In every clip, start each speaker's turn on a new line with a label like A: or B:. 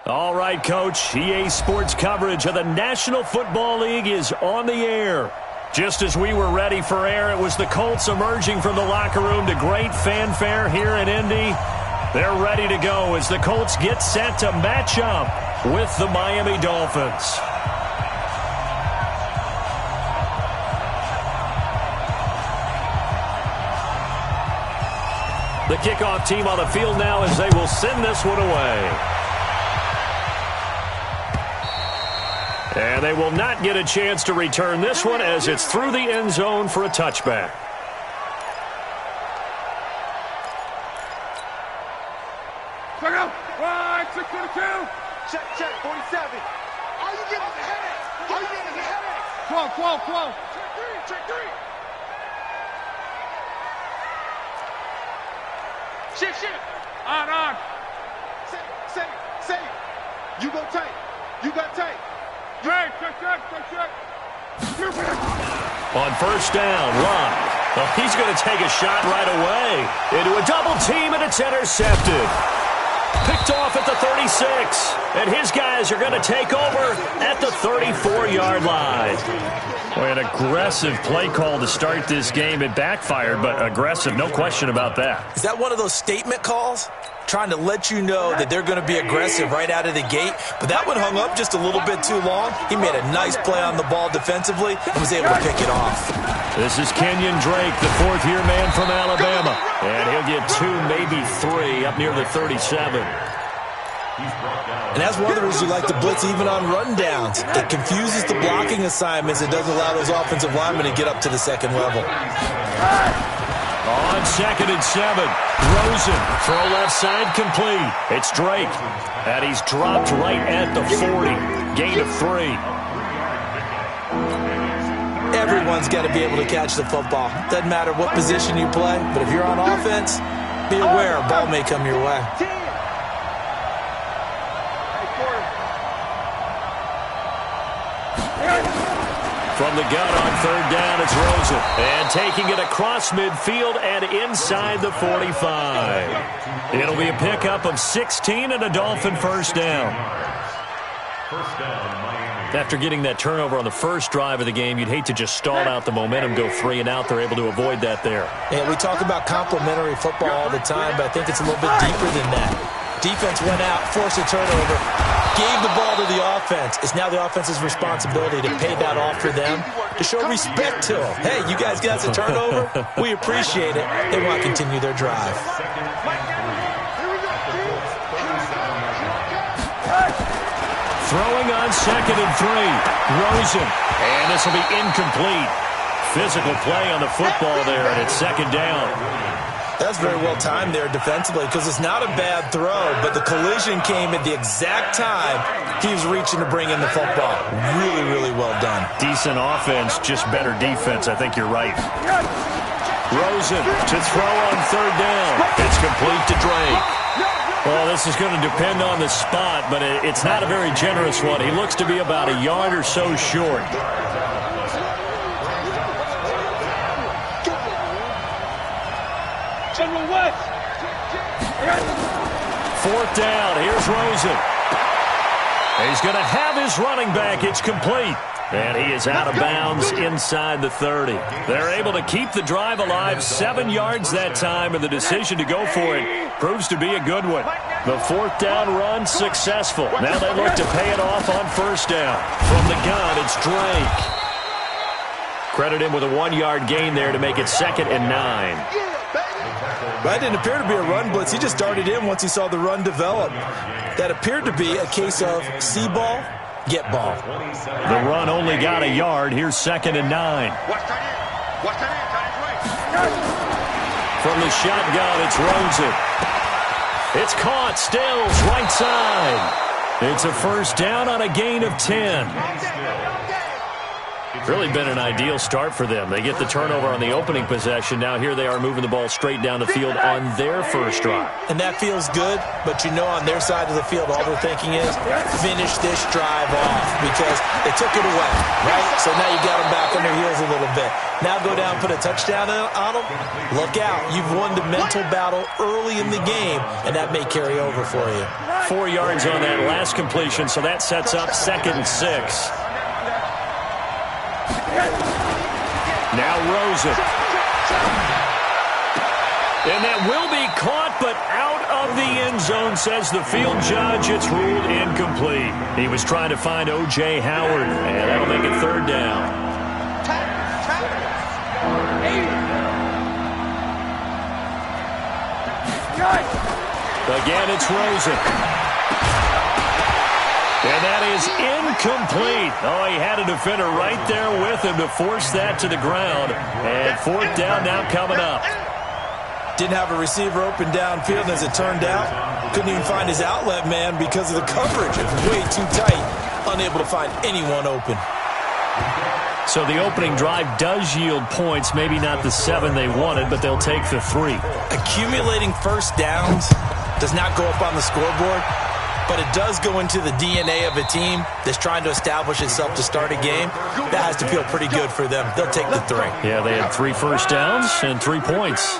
A: All right, Coach. EA Sports coverage of the National Football League is on the air. Just as we were ready for air, it was the Colts emerging from the locker room to great fanfare here in Indy. They're ready to go as the Colts get set to match up with the Miami Dolphins. The kickoff team on the field now as they will send this one away. And they will not get a chance to return this one as it's through the end zone for a touchback.
B: Check out. 622. Check, 47. Are you getting the headache? Are you getting the headache? 12. Check three. Shit. On. Say. You go tight. You got tight. Hey, check.
A: On first down, Lott. Well, he's going to take a shot right away into a double team, and it's intercepted. Picked off at the 36, and his guys are going to take over at the 34-yard line. Boy, an aggressive play call to start this game. It backfired, but aggressive, no question about that.
C: Is that one of those statement calls? Trying to let you know that they're going to be aggressive right out of the gate. But that one hung up just a little bit too long. He made a nice play on the ball defensively and was able to pick it off.
A: This is Kenyon Drake, the fourth-year man from Alabama. And he'll get 2, maybe 3 up near the 37.
C: And that's one of the reasons you like to blitz even on rundowns. It confuses the blocking assignments. It doesn't allow those offensive linemen to get up to the second level.
A: On 2nd and 7, Rosen, throw left side complete. It's Drake, and he's dropped right at the 40. Gain of 3.
C: Everyone's got to be able to catch the football. Doesn't matter what position you play, but if you're on offense, be aware a ball may come your way.
A: From the gun on 3rd down, it's Rosen. And taking it across midfield and inside the 45. It'll be a pickup of 16 and a Dolphin first down. After getting that turnover on the first drive of the game, you'd hate to just stall out the momentum, go 3 and out. They're able to avoid that there.
C: And we talk about complementary football all the time, but I think it's a little bit deeper than that. Defense went out, forced a turnover, gave the ball to the offense. It's now the offense's responsibility to pay that off for them, to show respect to them. Hey, you guys got a turnover? We appreciate it. They want to continue their drive.
A: Throwing on 2nd and 3, Rosen. And this will be incomplete. Physical play on the football there, and it's 2nd down.
C: That's very well timed there defensively because it's not a bad throw, but the collision came at the exact time he was reaching to bring in the football. Really, really well done.
A: Decent offense, just better defense. I think you're right. Rosen to throw on 3rd down. It's complete to Drake. Well, this is going to depend on the spot, but it's not a very generous one. He looks to be about a yard or so short.
B: General West.
A: 4th down. Here's Rosen. He's going to have his running back. It's complete. And he is out of bounds inside the 30. They're able to keep the drive alive, 7 yards that time, and the decision to go for it proves to be a good one. The 4th down run successful. Now they look to pay it off on 1st down. From the gun, it's Drake. Credit him with a 1-yard gain there to make it 2nd and 9.
C: That didn't appear to be a run blitz. He just darted in once he saw the run develop. That appeared to be a case of see ball, get ball.
A: The run only got a yard. Here's 2nd and 9. From the shotgun, it's Rosen. It's caught. Stills, right side. It's a 1st down on a gain of 10. Really been an ideal start for them. They get the turnover on the opening possession. Now here they are moving the ball straight down the field on their first drive.
C: And that feels good, but you know on their side of the field all they're thinking is finish this drive off because they took it away, right? So now you got them back on their heels a little bit. Now go down and put a touchdown on them. Look out. You've won the mental battle early in the game, and that may carry over for you.
A: 4 yards on that last completion, so that sets up 2nd and 6. Now Rosen. And that will be caught, but out of the end zone, says the field judge. It's ruled incomplete. He was trying to find O.J. Howard, and that'll make it 3rd down. Again, it's Rosen. And that is incomplete. Oh, he had a defender right there with him to force that to the ground. And 4th down now coming up.
C: Didn't have a receiver open downfield, as it turned out. Couldn't even find his outlet man because of the coverage. It was way too tight. Unable to find anyone open.
A: So the opening drive does yield points. Maybe not the 7 they wanted, but they'll take the 3.
C: Accumulating first downs does not go up on the scoreboard, but it does go into the DNA of a team that's trying to establish itself to start a game. That has to feel pretty good for them. They'll take the 3.
A: Yeah, they had 3 first downs and 3 points.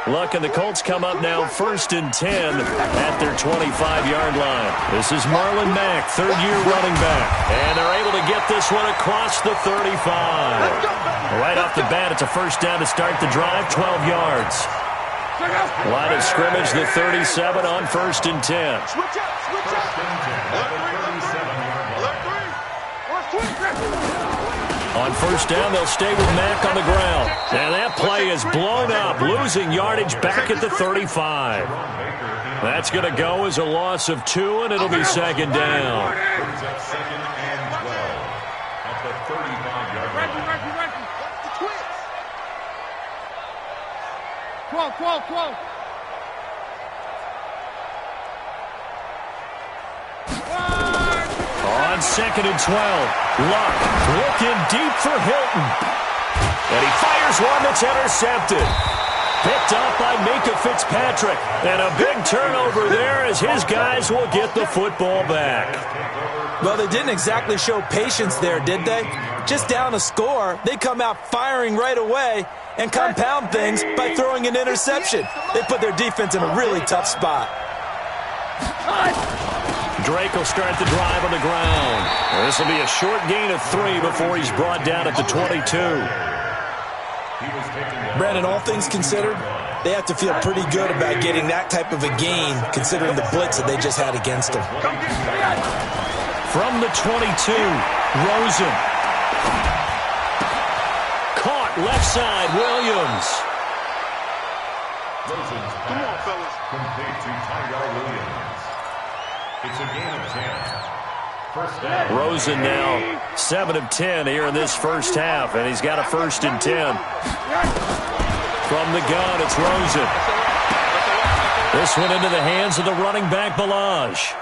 A: Luck and the Colts come up now 1st and 10 at their 25-yard line. This is Marlon Mack, 3rd-year running back. And they're able to get this one across the 35. Right off the bat, it's a first down to start the drive, 12 yards. Line of scrimmage, the 37 on 1st and 10. On first down, they'll stay with Mack on the ground. And that play is blown up, losing yardage back at the 35. That's going to go as a loss of 2, and it'll be 2nd down.
B: Quote.
A: On 2nd and 12, Luck looking deep for Hilton. And he fires one that's intercepted. Picked up by Minka Fitzpatrick. And a big turnover there as his guys will get the football back.
C: Well, they didn't exactly show patience there, did they? Just down a score, they come out firing right away and compound things by throwing an interception. They put their defense in a really tough spot.
A: Drake will start the drive on the ground. This will be a short gain of 3 before he's brought down at the 22.
C: Brandon, all things considered, they have to feel pretty good about getting that type of a gain considering the blitz that they just had against them.
A: From the 22, Rosen. Caught left side, Williams.
B: Come on, fellas.
D: Complete to Tyrell Williams. It's a gain of 10. First down.
A: Rosen now 7 of 10 here in this first half, and he's got a 1st and 10. From the gun, it's Rosen. This one into the hands of the running back, Balaj.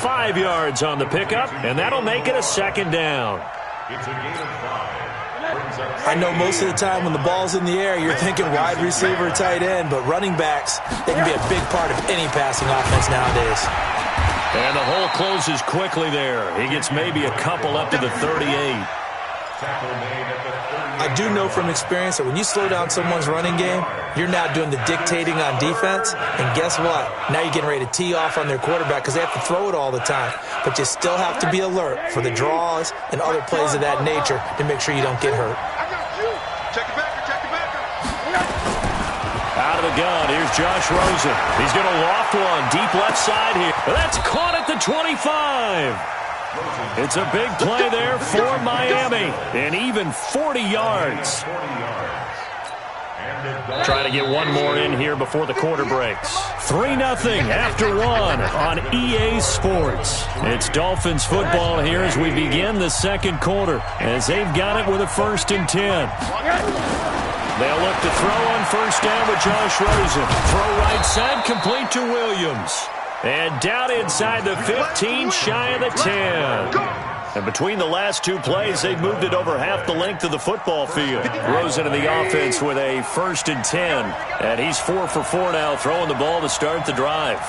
A: 5 yards on the pickup, and that'll make it a 2nd down.
D: It's a gain of 5.
C: I know most of the time when the ball's in the air, you're thinking wide receiver, tight end, but running backs, they can be a big part of any passing offense nowadays.
A: And the hole closes quickly there. He gets maybe a couple up to the 38.
C: I do know from experience that when you slow down someone's running game, you're now doing the dictating on defense. And guess what? Now you're getting ready to tee off on their quarterback because they have to throw it all the time. But you still have to be alert for the draws and other plays of that nature to make sure you don't get hurt.
B: Check it back.
A: Out of the gun, here's Josh Rosen. He's going to loft one deep left side here. That's caught at the 25. It's a big play there for Miami. And even 40 yards. Trying to get one more in here before the quarter breaks. 3-0 after 1 on EA Sports. It's Dolphins football here as we begin the second quarter, as they've got it with a 1st and 10. They'll look to throw on first down with Josh Rosen. Throw right side, complete to Williams. And down inside the 15, shy of the 10. And between the last two plays, they've moved it over half the length of the football field. Throws into the offense with a 1st and 10. And he's 4 for 4 now, throwing the ball to start the drive.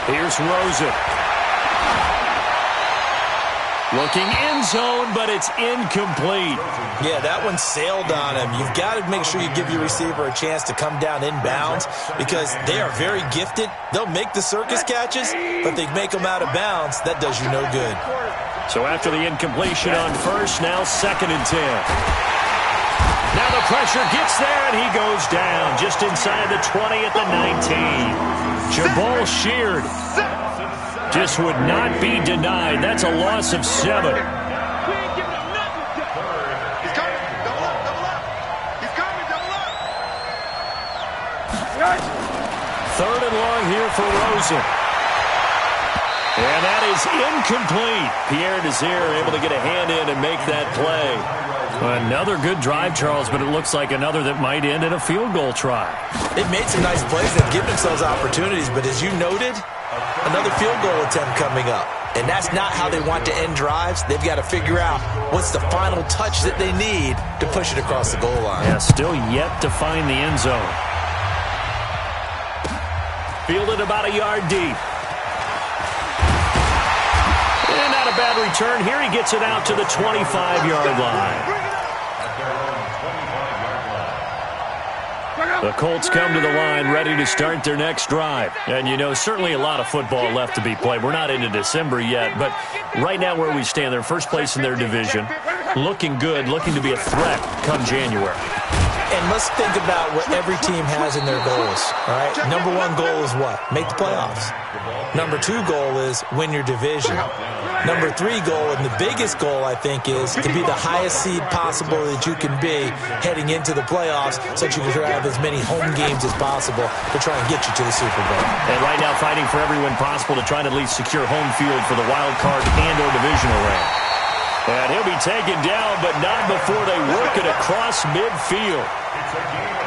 A: Here's Rosen. Looking end zone, but it's incomplete.
C: Yeah, that one sailed on him. You've got to make sure you give your receiver a chance to come down inbounds because they are very gifted. They'll make the circus catches, but they make them out of bounds. That does you no good.
A: So after the incompletion on first, now 2nd and 10. Now the pressure gets there, and he goes down just inside the 20 at the 19. Jabal sheared. Just would not be denied. That's a loss of 7.
B: We ain't giving him nothing. He's coming. Double up, double up. He's coming, double up.
A: 3rd and long here for Rosen. And that is incomplete. Pierre Desir able to get a hand in and make that play. Another good drive, Charles, but it looks like another that might end in a field goal try.
C: They've made some nice plays. They've given themselves opportunities, but as you noted, another field goal attempt coming up. And that's not how they want to end drives. They've got to figure out what's the final touch that they need to push it across the goal line.
A: Yeah, still yet to find the end zone. Fielded about a yard deep. And not a bad return. Here he gets it out to the 25-yard line. The Colts come to the line ready to start their next drive. And, you know, certainly a lot of football left to be played. We're not into December yet, but right now where we stand, they're first place in their division. Looking good, looking to be a threat come January.
C: And let's think about what every team has in their goals, all right? Number 1 goal is what? Make the playoffs. Number 2 goal is win your division. Number 3 goal, and the biggest goal, I think, is to be the highest seed possible that you can be heading into the playoffs so that you can have as many home games as possible to try and get you to the Super Bowl.
A: And right now fighting for every win possible to try and at least secure home field for the wild card and or divisional round. And he'll be taken down, but not before they work it across midfield.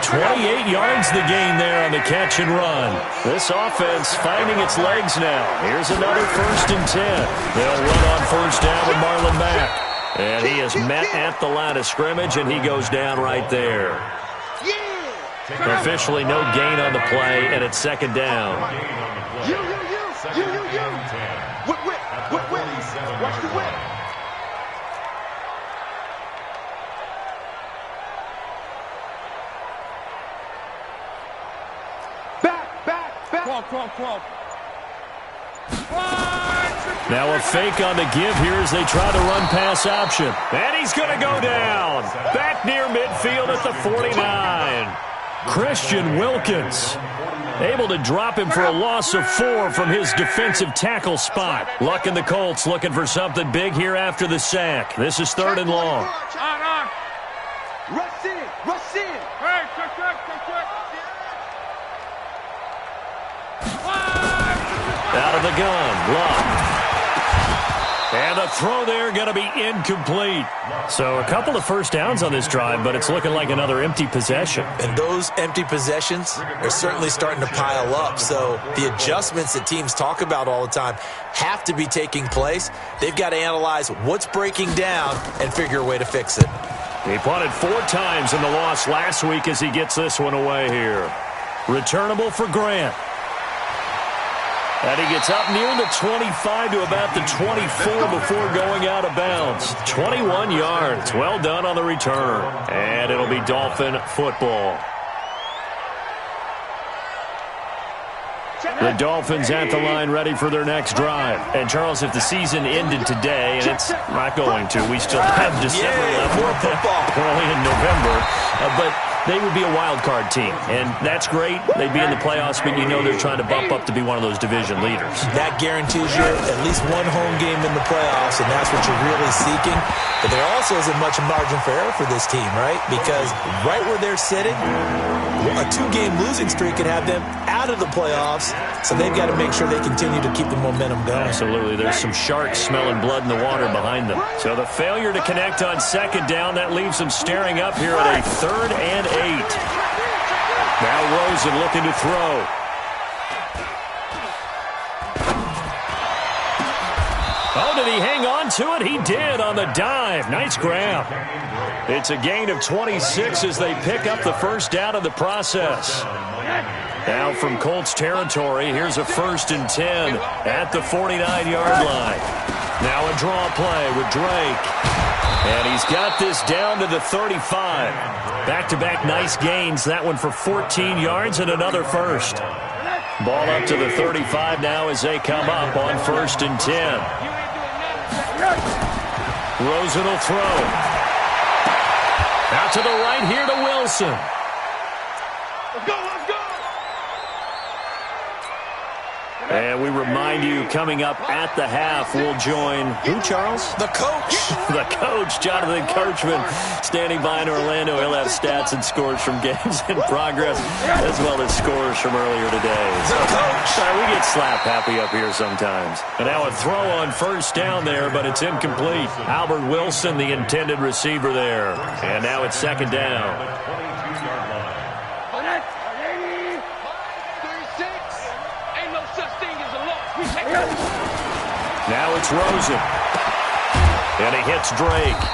A: 28 yards the gain there on the catch and run. This offense finding its legs now. Here's another 1st and 10. They'll run on first down with Marlon Mack. And he is met at the line of scrimmage, and he goes down right there. Officially no gain on the play, and it's 2nd down.
B: You. Whip. Watch the whip. Crawl.
A: Now a fake on the give here as they try to run pass option. And he's going to go down. Back near midfield at the 49. Christian Wilkins able to drop him for a loss of 4 from his defensive tackle spot. Luck in the Colts looking for something big here after the sack. This is 3rd and long.
B: Rush in. Hey, check.
A: Out of the gun, Luck. And the throw there going to be incomplete. So a couple of first downs on this drive, but it's looking like another empty possession.
C: And those empty possessions are certainly starting to pile up. So the adjustments that teams talk about all the time have to be taking place. They've got to analyze what's breaking down and figure a way to fix it.
A: He punted 4 times in the loss last week as he gets this one away here. Returnable for Grant. And he gets up near the 25 to about the 24 before going out of bounds. 21 yards. Well done on the return. And it'll be Dolphin football. The Dolphins at the line ready for their next drive. And, Charles, if the season ended today, and it's not going to, we still have December left.
C: More football.
A: Early in November. But they would be a wild card team, and that's great. They'd be in the playoffs, but you know they're trying to bump up to be one of those division leaders. That
C: guarantees you at least one home game in the playoffs, and that's what you're really seeking. But there also isn't much margin for error for this team, right? Because right where they're sitting, a 2-game losing streak could have them out of the playoffs, so they've got to make sure they continue to keep the momentum going.
A: Absolutely. There's some sharks smelling blood in the water behind them. So the failure to connect on 2nd down, that leaves them staring up here at a 3rd and 8. Now Rosen looking to throw. Oh, did he hang on to it? He did on the dive. Nice grab. It's a gain of 26 as they pick up the first down in the process. Now from Colts territory, here's a 1st and 10 at the 49-yard line. Now a draw play with Drake. And he's got this down to the 35. Back-to-back nice gains. That one for 14 yards and another first. Ball up to the 35 now as they come up on 1st and 10. Rosen will throw. Out to the right here to Wilson.
B: Let's go, let's go!
A: And we remind you, coming up at the half, we'll join who, Charles?
C: The coach.
A: The coach, Jonathan Coachman, standing by in Orlando. He'll have stats and scores from games in progress, as well as scores from earlier today.
C: The coach.
A: We get slap happy up here sometimes. And now a throw on 1st down there, but it's incomplete. Albert Wilson, the intended receiver there. And now it's 2nd down. Now it's Rosen. And he hits Drake.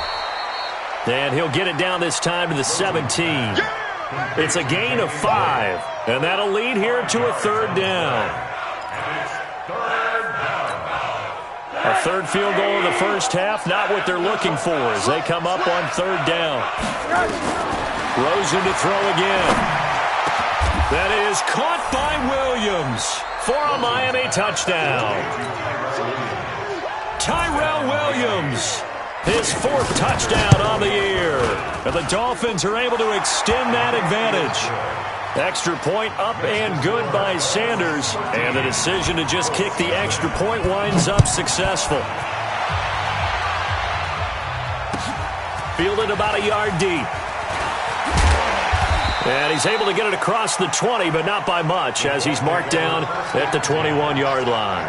A: And he'll get it down this time to the 17. It's a gain of 5. And that'll lead here to a 3rd down. A 3rd field goal of the first half, not what they're looking for as they come up on 3rd down. Rosen to throw again. That is caught by Williams for a Miami touchdown. Tyrell Williams, his 4th touchdown on the year. And the Dolphins are able to extend that advantage. Extra point up and good by Sanders. And the decision to just kick the extra point winds up successful. Fielded about a yard deep. And he's able to get it across the 20, but not by much, as he's marked down at the 21-yard line.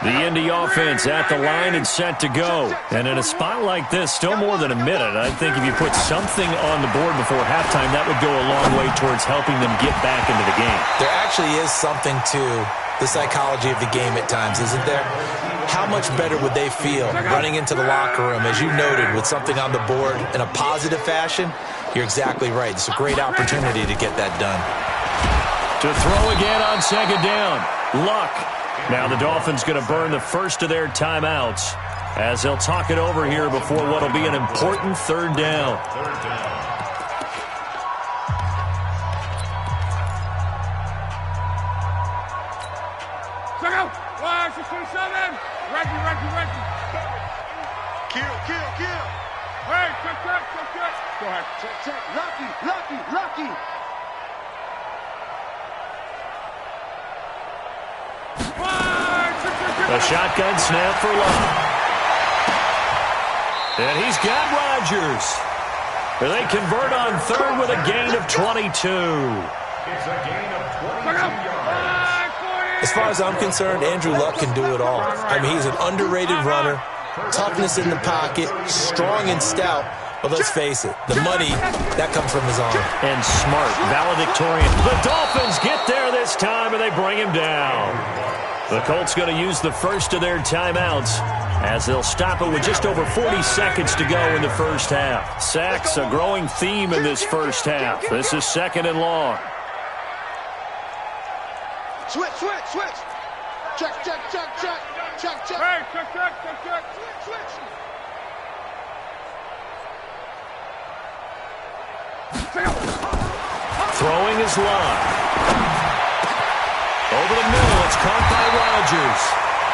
A: The Indy offense at the line and set to go. And in a spot like this, still more than a minute, I think if you put something on the board before halftime, that would go a long way towards helping them get back into the game.
C: There actually is something to the psychology of the game at times, isn't there? How much better would they feel running into the locker room, as you noted, with something on the board in a positive fashion? You're exactly right. It's a great opportunity to get that done.
A: To throw again on 2nd down. Luck. Now the Dolphins going to burn the first of their timeouts as they'll talk it over here before what will be an important 3rd down.
B: Check out! 627! Reggie. Kill. Hey, check. Go ahead. Check. Lucky.
A: A shotgun snap for Luck. And he's got Rodgers. And they convert on 3rd with a gain of 22.
D: It's a gain of 22 yards.
C: As far as I'm concerned, Andrew Luck can do it all. I mean, he's an underrated runner, toughness in the pocket, strong and stout. But let's face it, the money, that comes from his arm.
A: And smart, valedictorian. The Dolphins get there this time, and they bring him down. The Colts going to use the first of their timeouts as they'll stop it with just over 40 seconds to go in the first half. Sacks, a growing theme in this first half. This is 2nd and long.
B: Switch. Check. Hey, check. Switch.
A: Throwing is Love. Over the middle, it's caught by Rodgers.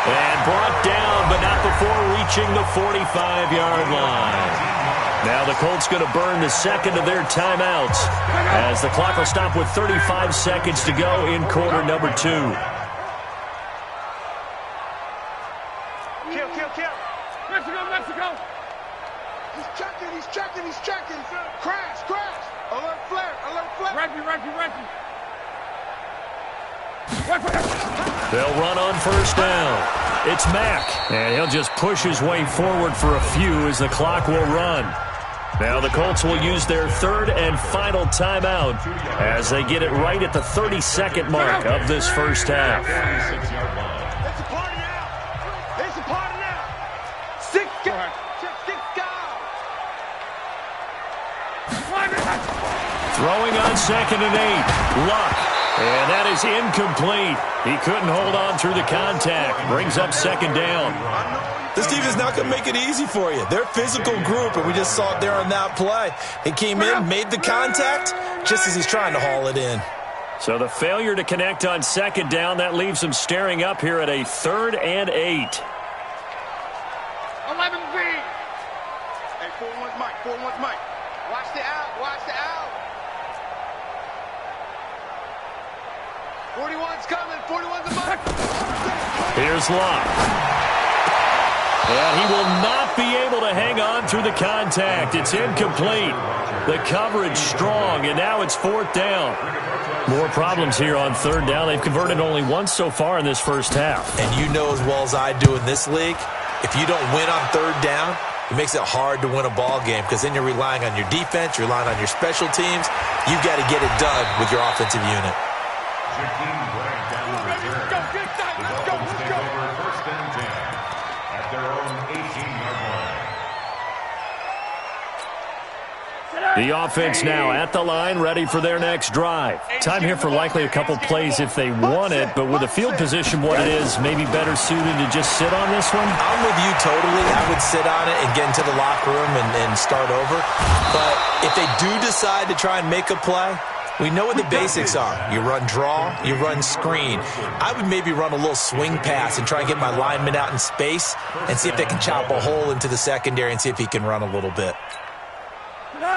A: And brought down, but not before reaching the 45-yard line. Now the Colts going to burn the second of their timeouts as the clock will stop with 35 seconds to go in quarter number 2.
B: Kill. Mexico. He's checking. Crash. Alert flare. Reggie.
A: They'll run on 1st down. It's Mack, and he'll just push his way forward for a few as the clock will run. Now the Colts will use their third and final timeout as they get it right at the 32nd mark of this first half.
B: It's a party now. It's a party now. Six guys.
A: Throwing on 2nd and 8. Luck. And that is incomplete. He couldn't hold on through the contact. Brings up 2nd down.
C: This team is not going to make it easy for you. They're a physical group, and we just saw it there on that play. He came in, made the contact, just as he's trying to haul it in.
A: So the failure to connect on 2nd down, that leaves him staring up here at a 3rd and 8.
B: 11 B. Hey, 4-1's Mike. 4-1's Mike. Watch the out. Watch the out. 41's coming. 41's a Mike.
A: Here's Locke. And he will not be able to hang on through the contact. It's incomplete. The coverage strong, and now it's 4th down. More problems here on 3rd down. They've converted only once so far in this first half.
C: And you know as well as I do in this league, if you don't win on 3rd down, it makes it hard to win a ball game because then you're relying on your defense, you're relying on your special teams. You've got to get it done with your offensive unit.
A: The offense now at the line, ready for their next drive. Time here for likely a couple plays if they want it, but with the field position what it is, maybe better suited to just sit on this one?
C: I'm with you totally. I would sit on it and get into the locker room and start over. But if they do decide to try and make a play, we know what the basics are. You run draw, you run screen. I would maybe run a little swing pass and try and get my lineman out in space and see if they can chop a hole into the secondary and see if he can run a little bit.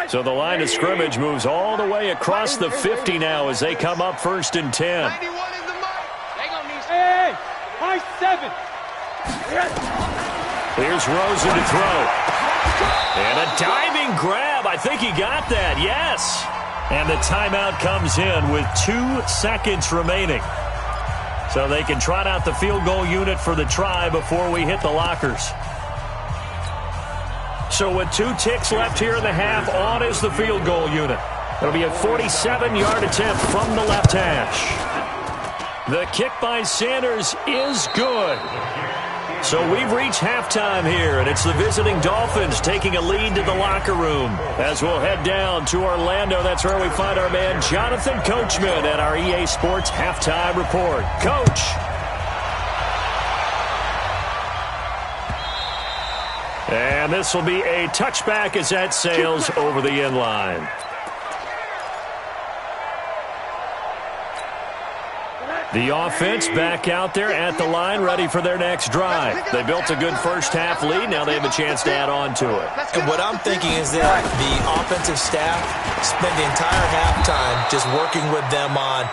A: So the line of scrimmage moves all the way across the 50 now as they come up 1st and 10.
B: 91 is the Mike. They gonna need hey, high 7.
A: Here's Rosen to throw. And a diving grab. I think he got that. Yes. And the timeout comes in with 2 seconds remaining. So they can trot out the field goal unit for the try before we hit the lockers. So with 2 ticks left here in the half, on is the field goal unit. It'll be a 47-yard attempt from the left hash. The kick by Sanders is good. So we've reached halftime here, and it's the visiting Dolphins taking a lead to the locker room. As we'll head down to Orlando, that's where we find our man Jonathan Coachman at our EA Sports Halftime Report. Coach. And this will be a touchback as that sails over the end line. The offense back out there at the line, ready for their next drive. They built a good first half lead. Now they have a chance to add on to it.
C: And what I'm thinking is that the offensive staff spent the entire halftime just working with them on,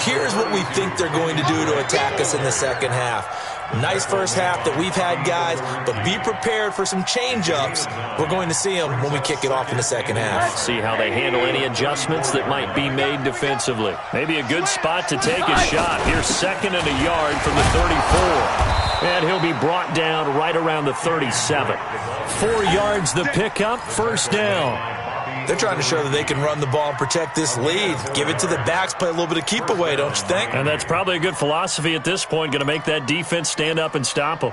C: here's what we think they're going to do to attack us in the second half. Nice first half that we've had, guys, but be prepared for some change-ups. We're going to see them when we kick it off in the second half.
A: See how they handle any adjustments that might be made defensively. Maybe a good spot to take a shot. Here's 2nd and a yard from the 34. And he'll be brought down right around the 37. 4 yards the pickup, 1st down.
C: They're trying to show that they can run the ball and protect this lead. Give it to the backs, play a little bit of keep away, don't you think?
A: And that's probably a good philosophy at this point, going to make that defense stand up and stop them.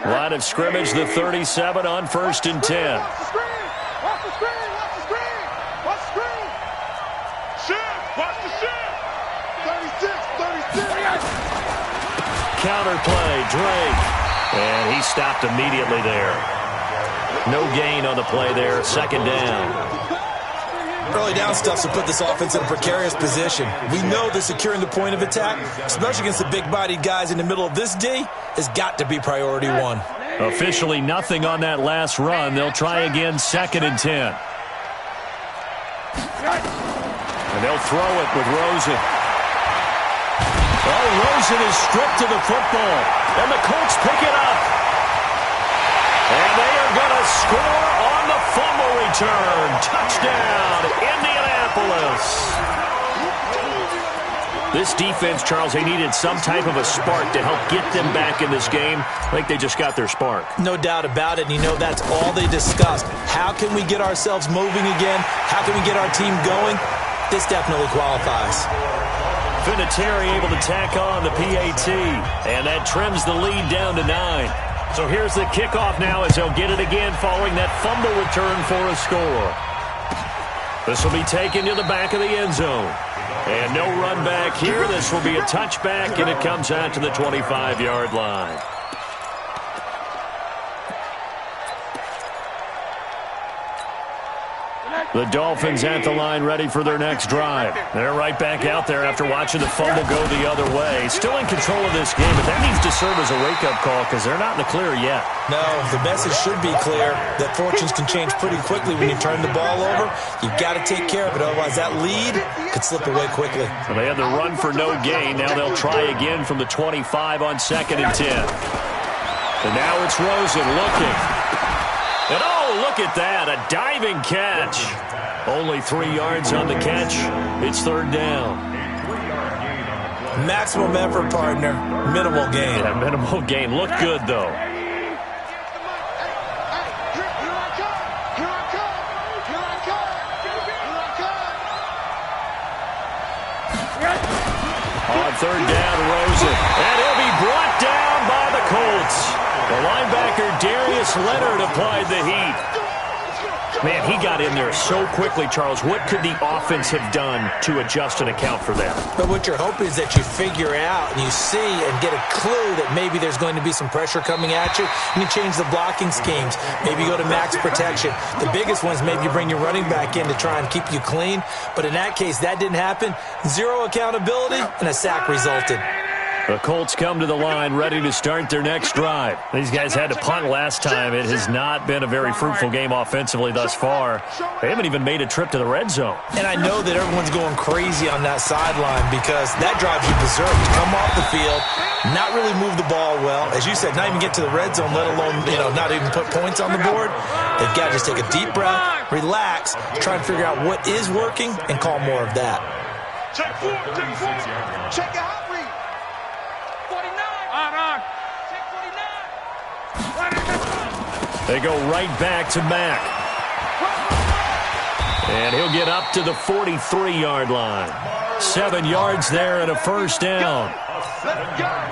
A: Line of scrimmage, the 37 on 1st and 10.
B: Watch the screen! Watch the screen! Watch the screen! Watch the screen! Shift! Watch the shift! 36, 36.
A: Counter play, Drake. And he stopped immediately there. No gain on the play there, 2nd down.
C: Early down stuff to put this offense in a precarious position. We know that securing the point of attack, especially against the big-bodied guys in the middle of this D, has got to be priority 1.
A: Officially nothing on that last run. They'll try again, 2nd and 10. And they'll throw it with Rosen. Oh, Rosen is stripped to the football. And the Colts pick it up. And they are going to score on the fumble return. Touchdown, Indianapolis. This defense, Charles, they needed some type of a spark to help get them back in this game. I think they just got their spark.
C: No doubt about it. And you know, that's all they discussed. How can we get ourselves moving again? How can we get our team going? This definitely qualifies.
A: Vinatieri able to tack on the PAT, and that trims the lead down to 9. So here's the kickoff now as they'll get it again following that fumble return for a score. This will be taken to the back of the end zone. And no run back here. This will be a touchback, and it comes out to the 25-yard line. The Dolphins at the line ready for their next drive. They're right back out there after watching the fumble go the other way. Still in control of this game, but that needs to serve as a wake-up call because they're not in the clear yet.
C: No, the message should be clear that fortunes can change pretty quickly when you turn the ball over. You've got to take care of it, otherwise that lead could slip away quickly.
A: So they had the run for no gain. Now they'll try again from the 25 on 2nd and 10. And now it's Rosen looking. And oh, look at that, a diving catch. Only 3 yards on the catch. It's 3rd down.
C: Maximum effort, partner. Minimal gain.
A: Yeah, minimal gain. Looked good, though. On 3rd down, Rosen. And he'll be brought down by the Colts. The linebacker, Darius Leonard, applied the heat. Man, he got in there so quickly, Charles. What could the offense have done to adjust and account for that?
C: But what you're hoping is that you figure out and you see and get a clue that maybe there's going to be some pressure coming at you. And you change the blocking schemes. Maybe you go to max protection. The biggest one is maybe you bring your running back in to try and keep you clean. But in that case, that didn't happen. 0 accountability, and a sack resulted.
A: The Colts come to the line ready to start their next drive. These guys had to punt last time. It has not been a very fruitful game offensively thus far. They haven't even made a trip to the red zone.
C: And I know that everyone's going crazy on that sideline because that drives you berserk. Come off the field, not really move the ball well. As you said, not even get to the red zone, let alone, not even put points on the board. They've got to just take a deep breath, relax, try and figure out what is working and call more of that.
B: Check 4, check your hot read. 49. On. Check 49.
A: They go right back to Mack. And he'll get up to the 43-yard line. 7 yards there and a 1st down.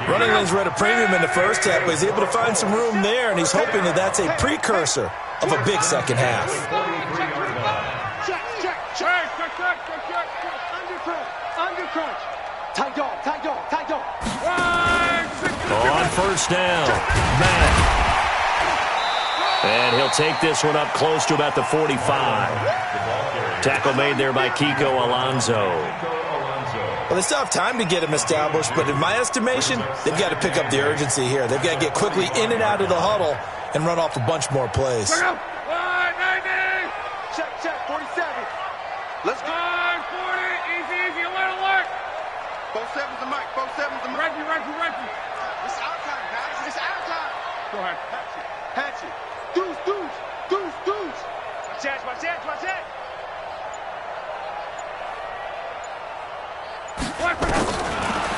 C: Running lanes were at a premium in the first half, but he's able to find some room there, and he's hoping that that's a precursor of a big second half.
B: Check. Under crunch. Tight dog.
A: On 1st down, Mack. And he'll take this one up close to about the 45. Tackle made there by Kiko Alonso.
C: Well, they still have time to get him established, but in my estimation, they've got to pick up the urgency here. They've got to get quickly in and out of the huddle and run off a bunch more plays.
B: Check, 47. Let's go. 40, easy, alert. 47's the mic, 47's the mic. Reggie. It's our time, guys. It's our time. Go ahead. Hatchet. Deuce. Watch that.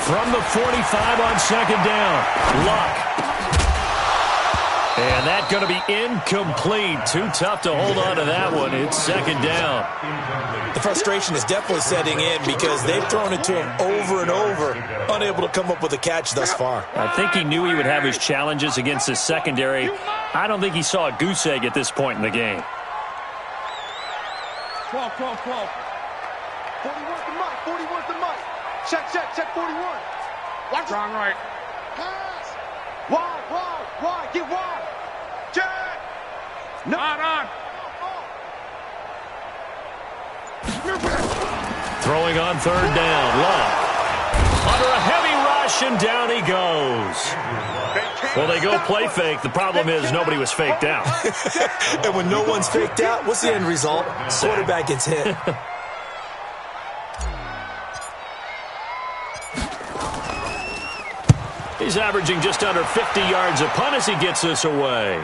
A: From the 45 on 2nd down, Luck. And that's going to be incomplete. Too tough to hold on to that one. It's 2nd down.
C: The frustration is definitely setting in because they've thrown it to him over and over, unable to come up with a catch thus far.
A: I think he knew he would have his challenges against his secondary. I don't think he saw a goose egg at this point in the game.
B: 12. 41's the mic. Check 41. Watch strong right. Pass. Wide. Get wide. Check. No. On.
A: Throwing on 3rd down, Luck. Under a heavy rush, and down he goes. Well, they go play fake. The problem is nobody was faked out.
C: And when no one's faked out, what's the end result? Quarterback gets hit.
A: He's averaging just under 50 yards a punt as he gets this away.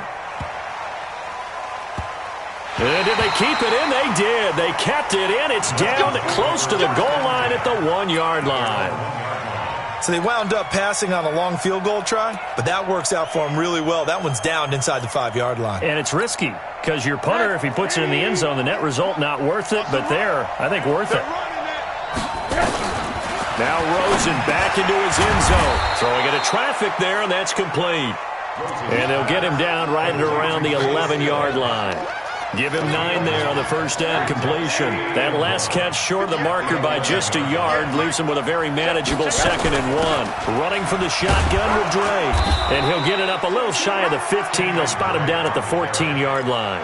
A: And did they keep it in? They did. They kept it in. It's down close to the goal line at the 1-yard line.
C: So they wound up passing on a long field goal try, but that works out for them really well. That one's down inside the 5-yard line.
A: And it's risky because your punter, if he puts it in the end zone, the net result not worth it, but there, I think worth it. Now Rosen back into his end zone. Throwing into traffic there, and that's complete. And they'll get him down right at around the 11-yard line. Give him 9 there on the first down completion. That last catch short of the marker by just a yard leaves him with a very manageable 2nd and 1. Running from the shotgun with Dre. And he'll get it up a little shy of the 15. They'll spot him down at the 14-yard line.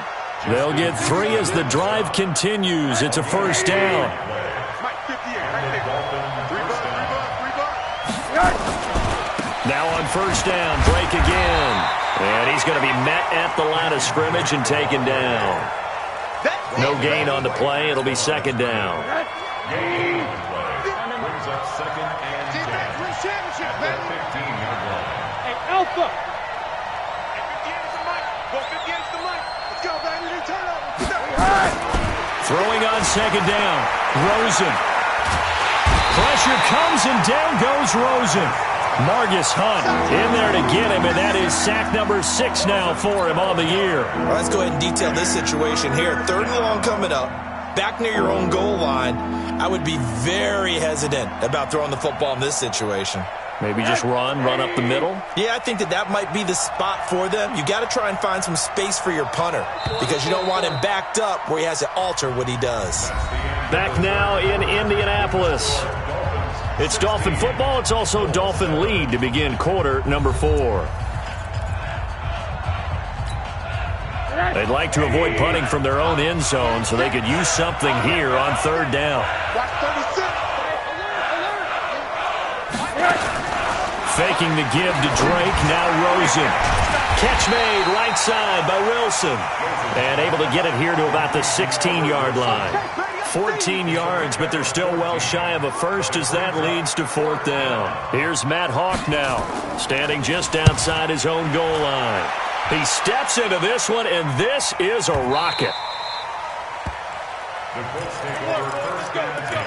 A: They'll get 3 as the drive continues. It's a first down. Now on first down, break again. And he's going to be met at the line of scrimmage and taken down. No gain on the play. It'll be 2nd down.
D: Gain on the play. Brings up 2nd and 10. 15-yard line.
B: Hey, Alpha. Hey, 58 is the mic. Go 58 is the mic. Let's go, baby. Turn up.
A: Throwing on 2nd down. Rosen. Pressure comes and down goes Rosen. Margus Hunt in there to get him, and that is sack number 6 now for him on the year.
C: Let's go ahead and detail this situation here. 3rd and long coming up, back near your own goal line. I would be very hesitant about throwing the football in this situation.
A: Maybe just run up the middle?
C: Yeah, I think that might be the spot for them. You got to try and find some space for your punter because you don't want him backed up where he has to alter what he does.
A: Back now in Indianapolis. It's Dolphin football. It's also Dolphin lead to begin quarter number 4. They'd like to avoid punting from their own end zone so they could use something here on 3rd down. Faking the give to Drake. Now Rosen. Catch made right side by Wilson. And able to get it here to about the 16-yard line. 14 yards, but they're still well shy of a first as that leads to 4th down. Here's Matt Hawk now, standing just outside his own goal line. He steps into this one, and this is a rocket.
D: The Colts take over 1st and 10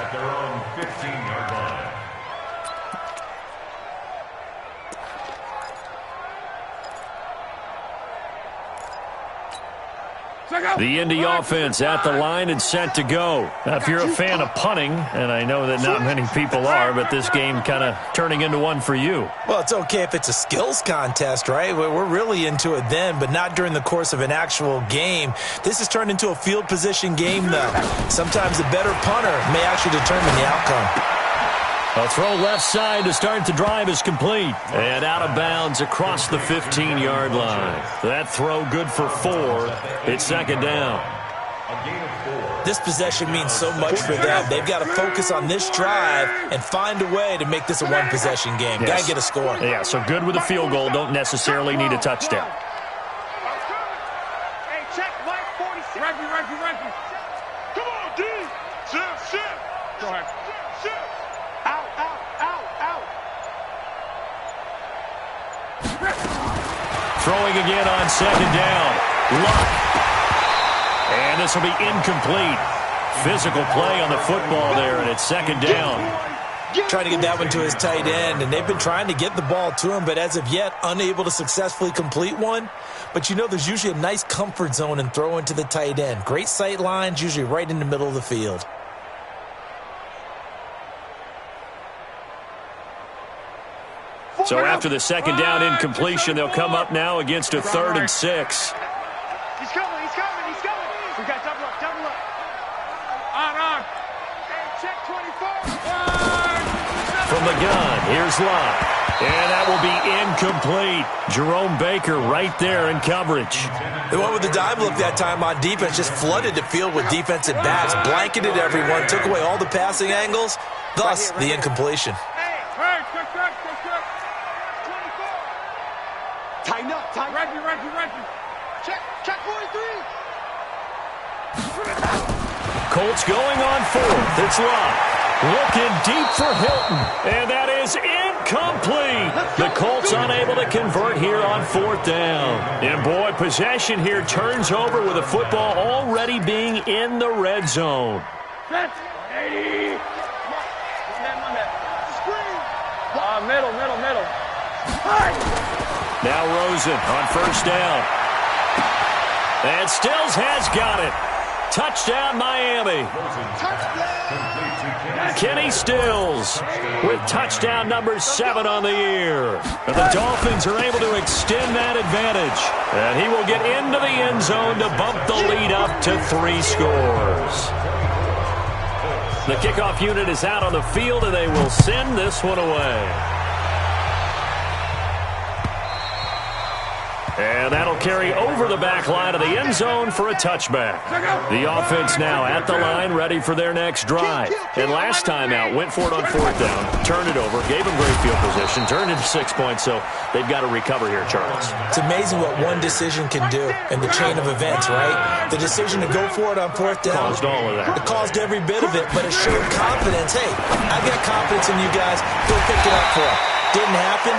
D: at their own 15-yard line.
A: The Indy offense at the line and set to go. Now, if you're a fan of punting, and I know that not many people are, but this game kind of turning into one for you.
C: Well, it's okay if it's a skills contest, right? We're really into it then, but not during the course of an actual game. This has turned into a field position game, though. Sometimes the better punter may actually determine the outcome.
A: A throw left side to start the drive is complete. And out of bounds across the 15-yard line. That throw good for 4. It's 2nd down.
C: This possession means so much for them. They've got to focus on this drive and find a way to make this a one-possession game. Got to get a score.
A: Yeah, so good with a field goal. Don't necessarily need a touchdown.
B: Hey, check Mike 46. Reggie. Come on, D. Sit. Go ahead. Sit. Out.
A: Throwing again on 2nd down. Luck. And this will be incomplete. Physical play on the football there, and it's 2nd down.
C: Trying to get that one to his tight end, and they've been trying to get the ball to him, but as of yet, unable to successfully complete one. But you know there's usually a nice comfort zone in throwing to the tight end. Great sight lines, usually right in the middle of the field.
A: So after the 2nd down incompletion, they'll come up now against a 3rd and 6.
B: He's coming. We got double up. On. Hey, check 24.
A: From the gun, here's Luck. And that will be incomplete. Jerome Baker right there in coverage.
C: They went with the dime look that time on defense, just flooded the field with defensive backs, blanketed everyone, took away all the passing angles, thus the incompletion.
B: Hey, good. Tighten up. Reggie. Check 43.
A: Colts going on 4th. It's Luck. Looking deep for Hilton, and that is incomplete. The Colts unable to convert here on 4th down. And boy, possession here turns over with the football already being in the red zone. Middle. Now Rosen on 1st down. And Stills has got it. Touchdown, Miami. Kenny Stills with touchdown number 7 on the year. And the Dolphins are able to extend that advantage. And he will get into the end zone to bump the lead up to 3 scores. The kickoff unit is out on the field, and they will send this one away. And that'll carry over the back line of the end zone for a touchback. The offense now at the line, ready for their next drive. And last time out, went for it on 4th down, turned it over, gave them great field position, turned into 6 points, so they've got to recover here, Charles.
C: It's amazing what one decision can do in the chain of events, right? The decision to go for it on 4th down.
A: Caused all of that.
C: It caused every bit of it, but it showed confidence. Hey, I got confidence in you guys. Go pick it up for them. Didn't happen.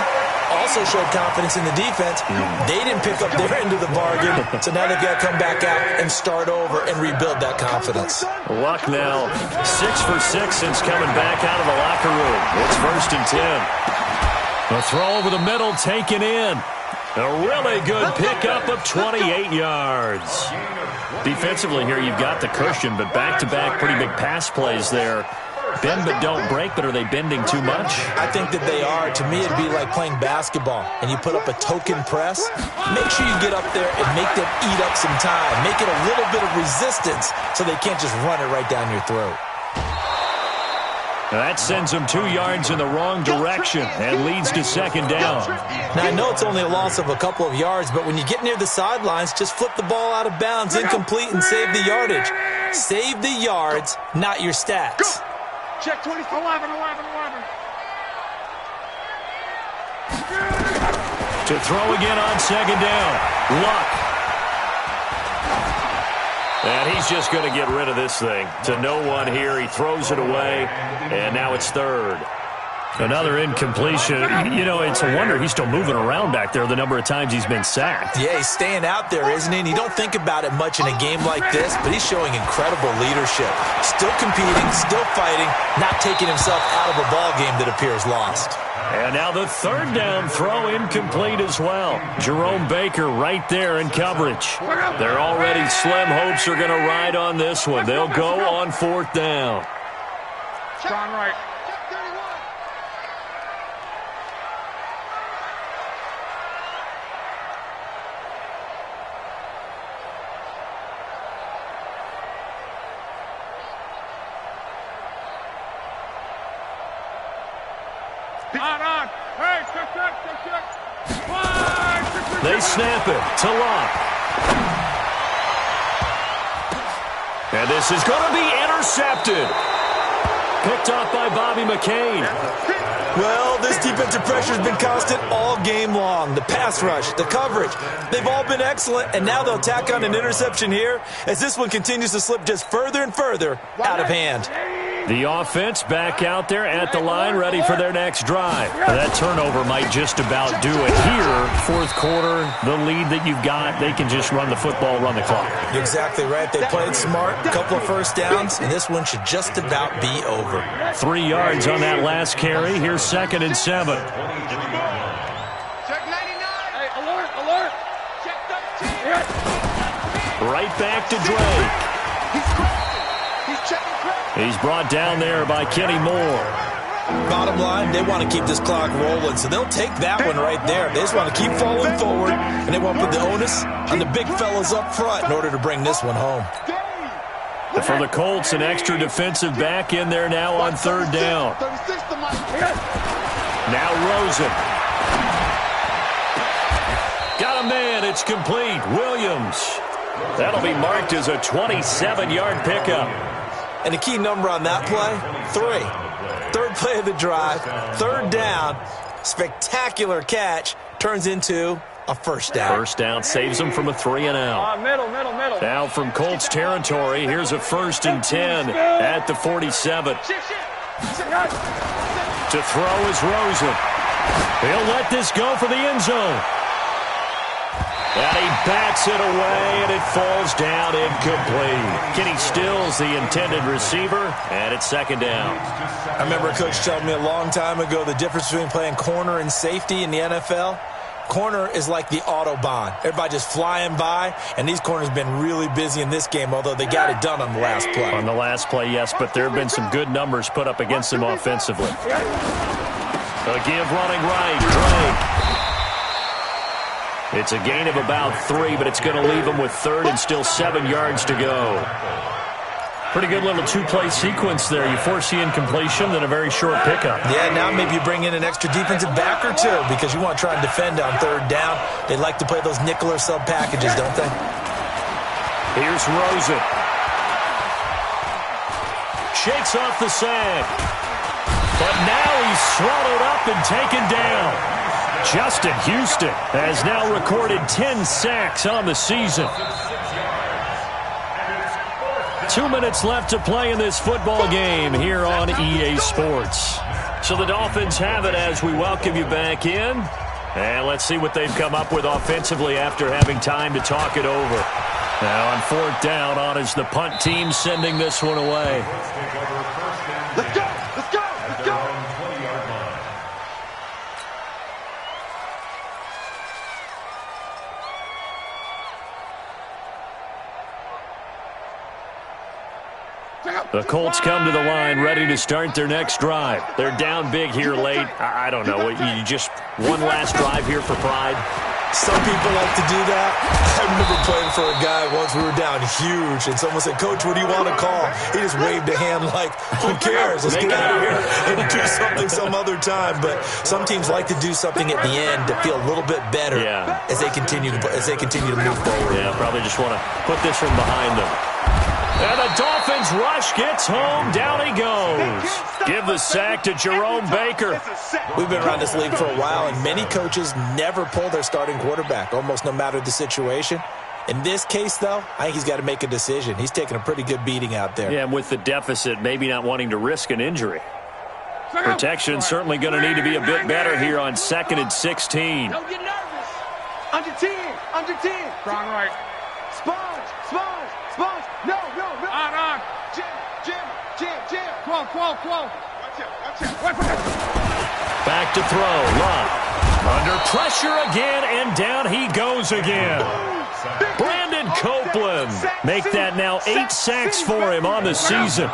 C: Also showed confidence in the defense. They didn't pick up their end of the bargain, so now they've got to come back out and start over and rebuild that confidence.
A: Luck now 6 for 6 since coming back out of the locker room. It's 1st and 10. The throw over the middle taken in. A really good pickup of 28 yards. Defensively here, you've got the cushion, but back-to-back pretty big pass plays there. Bend but don't break, but are they bending too much?
C: I think that they are. To me, it'd be like playing basketball, and you put up a token press. Make sure you get up there and make them eat up some time. Make it a little bit of resistance so they can't just run it right down your throat.
A: That sends them 2 yards in the wrong direction and leads to 2nd down.
C: Now, I know it's only a loss of a couple of yards, but when you get near the sidelines, just flip the ball out of bounds, incomplete, and save the yardage. Save the yards, not your stats.
B: Check 11.
A: To throw again on 2nd down. Luck. And he's just going to get rid of this thing. To no one here. He throws it away. And now it's 3rd. Another incompletion. You know, it's a wonder he's still moving around back there the number of times he's been sacked.
C: Yeah, he's staying out there, isn't he? And you don't think about it much in a game like this, but he's showing incredible leadership. Still competing, still fighting, not taking himself out of a ball game that appears lost.
A: And now the 3rd down throw incomplete as well. Jerome Baker right there in coverage. Their already slim hopes are going to ride on this one. They'll go on 4th down.
B: John Wright. On. Hey, check.
A: They snap it to Locke. And this is going to be intercepted. Picked off by Bobby McCain.
C: Well, this defensive pressure has been constant all game long. The pass rush, the coverage, they've all been excellent, and now they'll tack on an interception here as this one continues to slip just further and further out of hand.
A: The offense back out there at the line, ready for their next drive. That turnover might just about do it here. 4th quarter, the lead that you've got, they can just run the football, run the clock.
C: You're exactly right. They played smart, a couple of 1st downs, and this one should just about be over.
A: 3 yards on that last carry. Here's 2nd and 7.
B: Check 99. Hey, alert. Check 13.
A: Right back to Drake.
B: He's checking crack.
A: He's brought down there by Kenny Moore.
C: Bottom line, they want to keep this clock rolling, so they'll take that one right there. They just want to keep falling forward, and they want to put the onus on the big fellas up front in order to bring this one home.
A: For the Colts, an extra defensive back in there now on 3rd down. Now Rosen. Got a man. It's complete. Williams. That'll be marked as a 27-yard pickup.
C: And the key number on that play, 3. 3rd play of the drive, 3rd down, spectacular catch, turns into a 1st down.
A: 1st down saves them from a 3 and out.
B: Middle.
A: Now from Colts territory, here's a 1st and 10 at the 47. To throw is Rosen. He'll let this go for the end zone. And he bats it away, and it falls down incomplete. Kenny Stills, the intended receiver, and it's second down.
C: I remember a coach telling me a long time ago the difference between playing corner and safety in the NFL. Corner is like the Autobahn. Everybody just flying by, and these corners have been really busy in this game, although they got it done on the last play.
A: On the last play, yes, but there have been some good numbers put up against them offensively. A give running right, Drake. It's a gain of about 3, but it's going to leave them with third and still 7 yards to go. Pretty good little two-play sequence there. You force the incompletion, then a very short pickup.
C: Yeah, now maybe you bring in an extra defensive back or two because you want to try and defend on third down. They like to play those nickel or sub packages, don't they?
A: Here's Rosen. Shakes off the sack. But now he's swallowed up and taken down. Justin Houston has now recorded 10 sacks on the season. 2 minutes left to play in this football game here on EA Sports. So the Dolphins have it as we welcome you back in. And let's see what they've come up with offensively after having time to talk it over. Now on fourth down, on is the punt team sending this one away.
B: Let's go! Let's go! Let's go!
A: The Colts come to the line ready to start their next drive. They're down big here late. I don't know. You just one last drive here for pride?
C: Some people like to do that. I remember playing for a guy once. We were down huge, and someone said, "Coach, what do you want to call?" He just waved a hand like, "Who cares? Let's get out of here and do something some other time." But some teams like to do something at the end to feel a little bit better as they continue to move forward.
A: Yeah, probably just want to put this one behind them. And the Dolphins rush gets home. Down he goes. Give the sack to Jerome Baker.
C: We've been around this league for a while, and many coaches never pull their starting quarterback, almost no matter the situation. In this case, though, I think he's got to make a decision. He's taking a pretty good beating out there.
A: Yeah, and with the deficit, maybe not wanting to risk an injury. Protection certainly going to need to be a bit better here on 2nd and 16.
B: Don't get nervous. Under 10. Under 10. Strong right. Sponge. Sponge. Sponge. No. On. Jim. 12. Watch it.
A: Back to throw. Love. Under pressure again, and down he goes again. Brandon Copeland. Make that now 8 sacks for him on the season.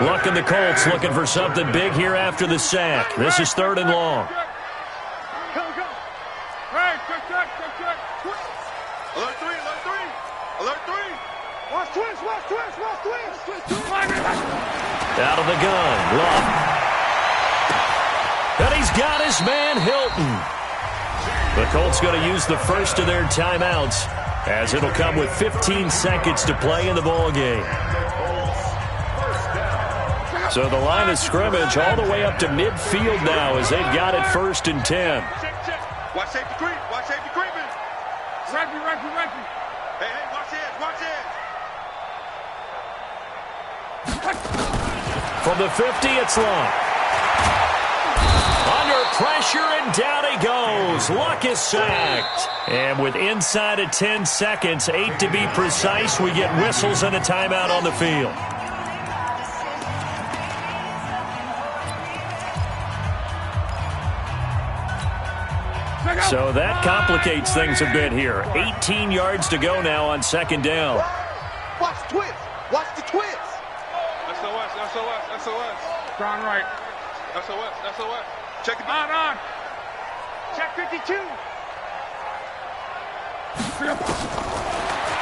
A: Looking the Colts looking for something big here after the sack. This is 3rd and long.
B: Go. Hey, check. Alert 3. Watch twist.
A: Out of the gun. Love. And he's got his man Hilton. The Colts going to use the first of their timeouts as it'll come with 15 seconds to play in the ball game. So the line of scrimmage all the way up to midfield now as they've got it 1st and 10.
B: Watch safety creep. Reggie. Hey, watch it.
A: From the 50, it's Luck. Under pressure, and down he goes. Luck is sacked. And with inside of 10 seconds, 8 to be precise, we get whistles and a timeout on the field. So that complicates things a bit here. 18 yards to go now on 2nd down.
B: Watch the twist. SOS. Strong right. SOS. Check it. On. Check 52.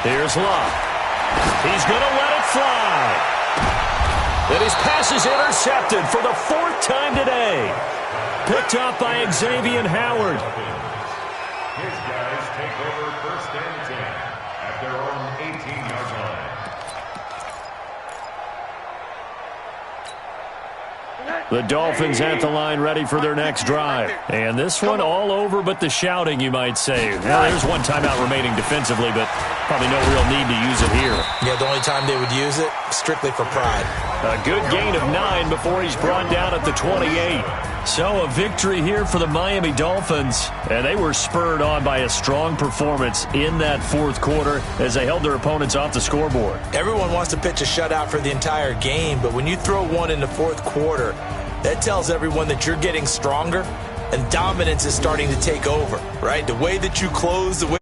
A: Here's Love. He's going to let it fly. And his pass is intercepted for the 4th time today. Picked up by Xavier Howard.
D: His guys take over 1st and 10 at their own 18-yard line.
A: The Dolphins at the line ready for their next drive. And this one all over but the shouting, you might say. Well, there's one timeout remaining defensively, but Probably no real need to use it here.
C: Yeah, the only time they would use it, strictly for pride.
A: A good gain of 9 before he's brought down at the 28. So a victory here for the Miami Dolphins. And they were spurred on by a strong performance in that fourth quarter as they held their opponents off the scoreboard.
C: Everyone wants to pitch a shutout for the entire game, but when you throw one in the fourth quarter, that tells everyone that you're getting stronger and dominance is starting to take over, right? The way that you close, the way